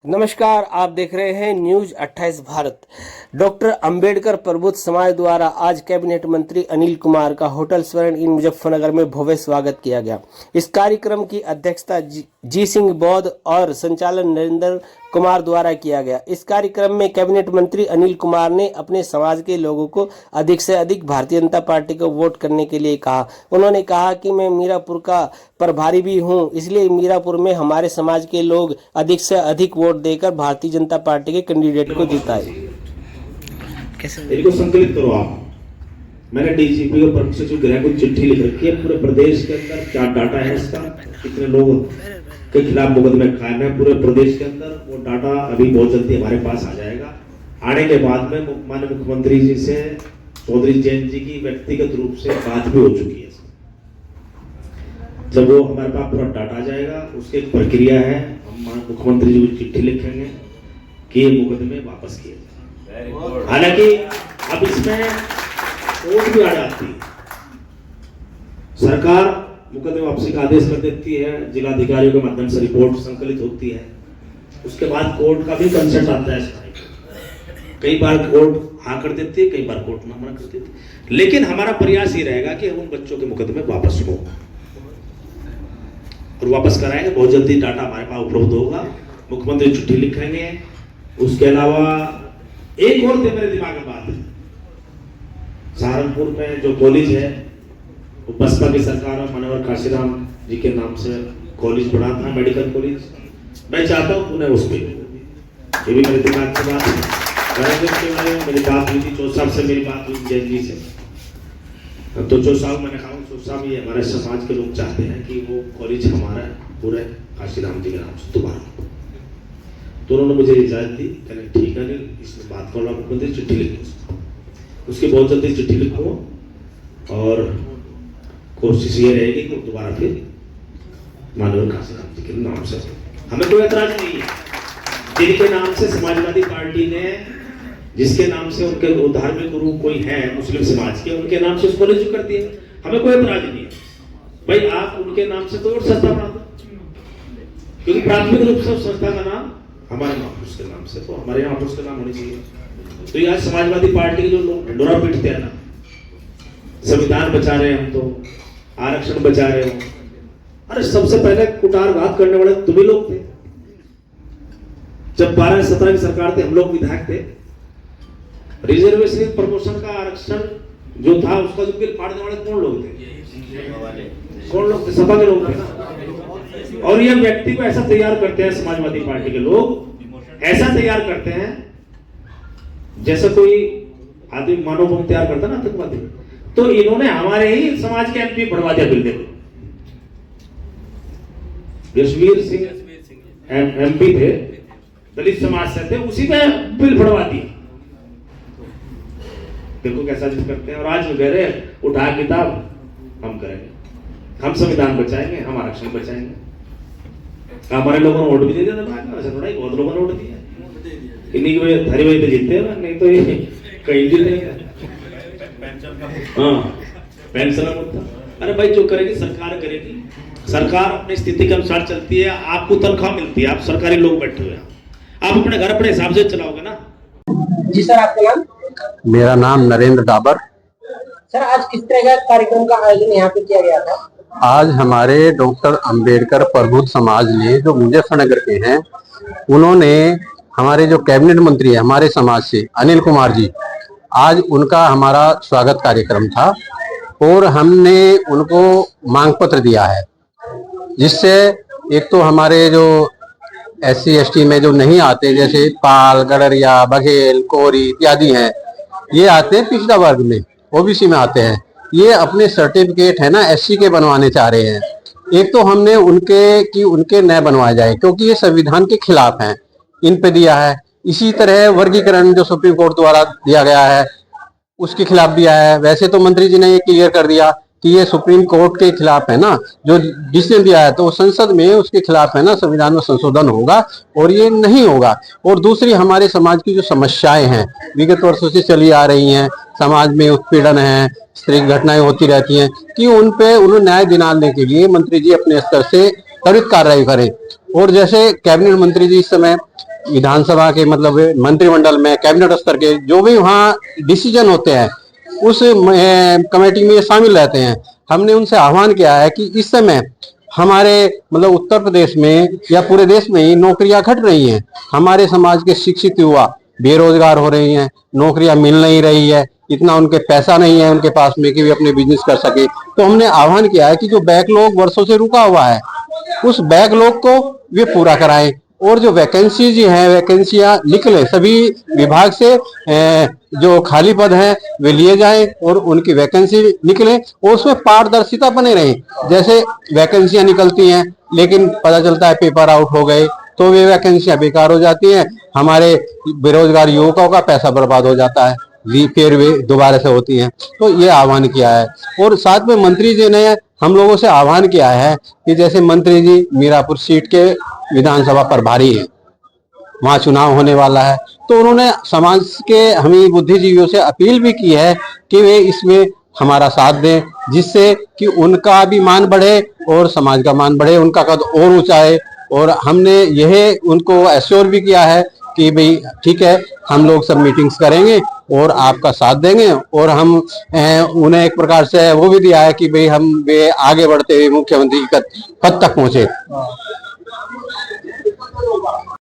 नमस्कार, आप देख रहे हैं न्यूज 28 भारत। डॉक्टर अंबेडकर प्रबुद्ध समाज द्वारा आज कैबिनेट मंत्री अनिल कुमार का होटल स्वर्ण इन मुजफ्फरनगर में भव्य स्वागत किया गया। इस कार्यक्रम की अध्यक्षता जी सिंह बौद्ध और संचालन नरेंद्र कुमार द्वारा किया गया। इस कार्यक्रम में कैबिनेट मंत्री अनिल कुमार ने अपने समाज के लोगों को अधिक से अधिक भारतीय जनता पार्टी को वोट करने के लिए कहा। उन्होंने कहा कि मैं मीरापुर का प्रभारी भी हूं, इसलिए मीरापुर में हमारे समाज के लोग अधिक से अधिक वोट देकर भारतीय जनता पार्टी के कैंडिडेट को जिताए। इनको संकलित करो आप। मैंने डीजीपी को प्रमुख सचिव गृह को चिट्ठी लिख रखी है, पूरे प्रदेश के अंदर क्या डाटा है इसका, कितने लोग के खिलाफ मुकदमे कायम है पूरे प्रदेश के अंदर। वो डाटा अभी बहुत जल्दी हमारे पास आ जाएगा। आने के बाद में माननीय मुख्यमंत्री जी से चौधरी जैन जी की व्यक्तिगत रूप से बात भी हो चुकी है। जब वो हमारे पास पूरा डाटा आ जाएगा, उसकी एक प्रक्रिया है, हम मुख्यमंत्री जी को चिट्ठी लिखेंगे कि ये मुकदमे वापस किए जाए। हालांकि अब इसमें कोर्ट भी आ जाती है। सरकार मुकदमे वापसी का आदेश कर देती है, जिलाधिकारियों के माध्यम से रिपोर्ट संकलित होती है, उसके बाद कोर्ट का भी कंसेंट आता है। कई बार कोर्ट हाँ कर देती है, कई बार कोर्ट ना मना कर देती है, लेकिन हमारा प्रयास ये रहेगा कि उन बच्चों के मुकदमे वापस हो और वापस कराएंगे। बहुत जल्दी डाटा हमारे पास उपलब्ध होगा, मुख्यमंत्री चिट्ठी लिखेंगे। उसके अलावा एक और मेरे दिमाग में बात है, सहारनपुर में जो कॉलेज है वो बसपा की सरकार में मनोहर काशीराम जी के नाम से कॉलेज बना था, मेडिकल कॉलेज। मैं चाहता हूँ पुनः उस पर, ये भी मेरे दिमाग की बात है। मेरी बात हुई थी चौथ साहब से, मेरी बात हुई जैन जी से, तो चौथ साहब मैंने कहा चौथ साहब ये हमारे समाज के लोग चाहते हैं कि वो कॉलेज हमारा पूरे काशीराम जी के नाम से दोबारा। तो उन्होंने मुझे इजाजत दी, कहने ठीक है इसमें बात करो, मुख्यमंत्री चिट्ठी लिखो, उसकी बहुत जल्दी चिट्ठी लिखो और कोशिश ये रहेगी कि दोबारा फिर माननीय काशीराम जी के नाम से। हमें कोई ऐतराज नहीं है, जिनके नाम से समाजवादी पार्टी ने, जिसके नाम से उनके धार्मिक गुरु कोई है मुस्लिम समाज के, उनके नाम से उसको रजिस्टर कर दिए, हमें कोई ऐतराज नहीं है। भाई आप उनके नाम से कोई और संस्था बना दो, क्योंकि प्राथमिक रूप से उस संस्था का नाम हमारे महापुरुष के नाम से, तो हमारे यहाँ महापुरुष का नाम होनी चाहिए। तो यहाँ समाजवादी पार्टी के जो लोग ढिंडोरा पीटते हैं ना, संविधान बचा रहे हैं हम, तो आरक्षण बचा रहे हो, अरे सबसे पहले कुटारघात करने वाले तुम ही लोग थे। जब 12-17 की सरकार थे, हम लोग विधायक थे, रिजर्वेशन प्रमोशन का आरक्षण जो था उसका जो बिल फाड़ने वाले कौन लोग थे? कौन लोग थे? सपा के लोग थे ना। और ये व्यक्ति को ऐसा तैयार करते हैं समाजवादी पार्टी के लोग, ऐसा तैयार करते हैं जैसे कोई आदमी मानव बम तैयार करता ना आतंकवादी। तो इन्होंने हमारे ही समाज के एमपी बढ़वा दिया बिल। देखो यशवीर सिंह एमपी थे, दलित समाज से थे, उसी पे बिल बढ़वा दिया। देखो कैसा जिद करते हैं। और आज कह रहे उठा किताब हम करेंगे, हम संविधान बचाएंगे, हम आरक्षण बचाएंगे। हमारे लोगों ने वोट भी दे दिया था, ऐसा थोड़ा ही, बहुत लोगों ने वोट दिया, इन्हीं की धारी वही पे जीतते हैं, नहीं तो ये कहीं जीतेगा। हाँ पेंशन मुद्दा, अरे भाई जो करेगी सरकार करेगी, सरकार अपनी स्थिति के अनुसार चलती है। आपको तनख्वाह मिलती है, आप सरकारी लोग बैठे हुए हैं, आप अपने घर अपने हिसाब से चलाओगे ना। जी सर, आपका नाम? मेरा नाम नरेंद्र डाबर। सर, आज किस तरह का कार्यक्रम का आयोजन यहाँ पे किया गया था? आज हमारे डॉक्टर अंबेडकर प्रबुद्ध समाज ने, जो मुजफ्फरनगर के हैं, उन्होंने हमारे जो कैबिनेट मंत्री है हमारे समाज से अनिल कुमार जी, आज उनका हमारा स्वागत कार्यक्रम था और हमने उनको मांग पत्र दिया है, जिससे एक तो हमारे जो SC ST में जो नहीं आते, जैसे पाल, गडरिया, बघेल, कोरी इत्यादि हैं, ये आते हैं पिछड़ा वर्ग में, OBC में आते हैं। ये अपने सर्टिफिकेट है ना SC के बनवाने चाह रहे हैं। एक तो हमने उनके न बनवाए जाए, क्योंकि ये संविधान के खिलाफ हैं, इन पे दिया है। इसी तरह वर्गीकरण जो सुप्रीम कोर्ट द्वारा दिया गया है उसके खिलाफ भी आया है। वैसे तो मंत्री जी ने ये क्लियर कर दिया कि ये सुप्रीम कोर्ट के खिलाफ है ना, जो डिसीजन दिया है, तो संसद में उसके खिलाफ है ना, संविधान में संशोधन होगा और ये नहीं होगा। और दूसरी हमारे समाज की जो समस्याएं हैं विगत वर्षों से चली आ रही हैं, समाज में उत्पीड़न है, स्त्री घटनाएं होती रहती हैं, कि उन पे उन्हें न्याय दिलाने के लिए मंत्री जी अपने स्तर से त्वरित कार्रवाई करें और जैसे कैबिनेट मंत्री जी इस समय विधानसभा के मतलब मंत्रिमंडल में कैबिनेट स्तर के जो भी वहाँ डिसीजन होते हैं उस कमेटी में शामिल रहते हैं। हमने उनसे आह्वान किया है कि इस समय हमारे मतलब उत्तर प्रदेश में या पूरे देश में ही नौकरियां घट रही हैं। हमारे समाज के शिक्षित युवा बेरोजगार हो रही हैं, नौकरियां मिल नहीं रही है, इतना उनके पैसा नहीं है उनके पास में कि वे अपने बिजनेस कर सके। तो हमने आह्वान किया है कि जो बैकलॉग वर्षों से रुका हुआ है उस बैकलॉग को वे पूरा कराएं और जो वैकेंसी जी हैं वैकेंसियां निकले सभी विभाग से जो खाली पद हैं वे लिए जाएं और उनकी वैकेंसी निकले और उसमें पारदर्शिता बने रहे। जैसे वैकेंसियां निकलती हैं लेकिन पता चलता है पेपर आउट हो गए तो वे वैकेंसियां बेकार हो जाती हैं, हमारे बेरोजगार युवकों का पैसा बर्बाद हो जाता है, फिर वे दोबारा से होती हैं। तो ये आह्वान किया है और साथ में मंत्री जी ने हम लोगों से आह्वान किया है कि जैसे मंत्री जी मीरापुर सीट के विधानसभा प्रभारी हैं, वहां चुनाव होने वाला है, तो उन्होंने समाज के हमें बुद्धिजीवियों से अपील भी की है कि वे इसमें हमारा साथ दें जिससे कि उनका भी मान बढ़े और समाज का मान बढ़े, उनका कद और ऊंचा है। और हमने यह उनको एश्योर भी किया है कि भाई ठीक है हम लोग सब मीटिंग्स करेंगे और आपका साथ देंगे और हम उन्हें एक प्रकार से वो भी दिया है कि भाई हम वे आगे बढ़ते हुए मुख्यमंत्री पद तक पहुंचे।